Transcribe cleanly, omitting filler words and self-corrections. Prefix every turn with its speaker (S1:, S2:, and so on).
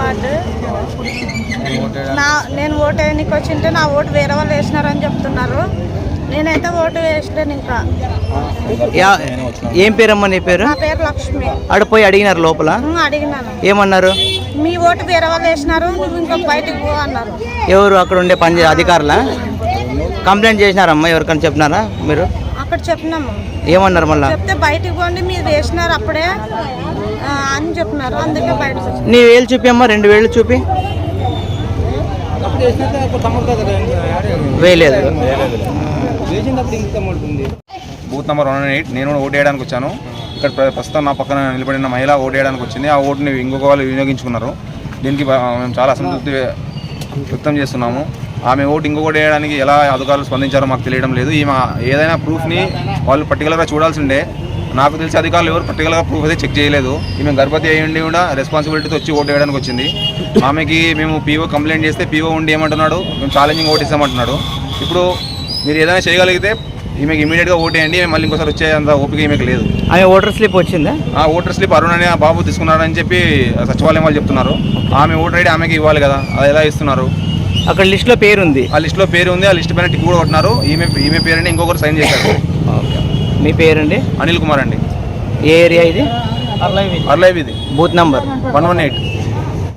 S1: Ward. నేను vote వేయడానికి వచ్చింటే నా ఓటు వేరే వాళ్ళు వేసినారని చెప్తున్నారు. నేనైతే ఓటు వేసలేను. ఇంకా
S2: ఏం పేరమ్మా నీ పేరు?
S1: నా పేరు లక్ష్మి.
S2: ఆడ పోయి అడిగినారు లోపల?
S1: అడిగినాను.
S2: ఏమన్నారు?
S1: మీ ఓటు వేరే వాళ్ళు వేసినారు, నువ్వు ఇంకా బయటికి పో అన్నారు.
S2: ఎవరు అక్కడ ఉండే అధికారులా? కంప్లైంట్ చేసినారమ్మా? ఎవరికైనా చెప్పినారా మీరు?
S1: అక్కడ చెప్పినాము.
S2: ఏమన్నారు మళ్ళీ?
S1: చెప్తే బయటికి పోండి, మీరు వేసినారు అప్పుడే అని చెప్పినారు. అందుకే బయట
S2: నీ వేలు చూపి అమ్మా, 2 వేలు చూపి. వేయలేదు.
S3: Booth number 108. నేను ఓటు వేయడానికి వచ్చాను. ఇక్కడ ప్రస్తుతం నా పక్కన నిలబడిన మహిళ ఓటు వేయడానికి వచ్చింది. ఆ ఓటుని ఇంకొక వాళ్ళు వినియోగించుకున్నారు. దీనికి మేము చాలా అసంతృప్తి వ్యక్తం చేస్తున్నాము. ఆమె ఓటు ఇంకొకటి వేయడానికి ఎలా అధికారులు స్పందించారో మాకు తెలియడం లేదు. ఈమె ఏదైనా ప్రూఫ్ని వాళ్ళు పర్టికులర్గా చూడాల్సిందే. నాకు తెలిసి అధికారులు ఎవరు పర్టికులర్గా ప్రూఫ్ అయితే చెక్ చేయలేదు. ఈమె గర్భవతి అయ్యి కూడా రెస్పాన్సిబిలిటీతో వచ్చి ఓటు వేయడానికి వచ్చింది. ఆమెకి మేము పీఓ కంప్లైంట్ చేస్తే పీఓ ఉండి ఏమంటున్నాడు, మేము ఛాలెంజింగ్ ఓటు ఇస్తామంటున్నాడు. ఇప్పుడు మీరు ఏదైనా చేయగలిగితే ఈమెకి ఇమీడియట్గా ఓటు వేయండి. మళ్ళీ ఇంకోసారి వచ్చేంత ఓపిక ఈమెకి లేదు.
S2: ఆమె ఓటర్ స్లిప్ వచ్చిందా?
S3: ఆ ఓటర్ స్లిప్ అరుణ్ అనే బాబు తీసుకున్నారని చెప్పి సచివాలయం వాళ్ళు చెప్తున్నారు. ఆమె ఓటర్ ఐడి ఆమెకి ఇవ్వాలి కదా, అది ఎలా ఇస్తున్నారు?
S2: అక్కడ లిస్టులో పేరు ఉంది.
S3: ఆ లిస్టులో పేరు ఉంది. ఆ లిస్ట్ పైన టిక్ కూడా కొట్టినారు. ఈమె పేరుని ఇంకొకరు సైన్ చేశారు.
S2: మీ పేరండి?
S3: అనిల్ కుమార్ అండి.
S2: ఏ ఏరియా ఇది?
S3: అర్లై వీధి.
S2: Booth number
S3: 118.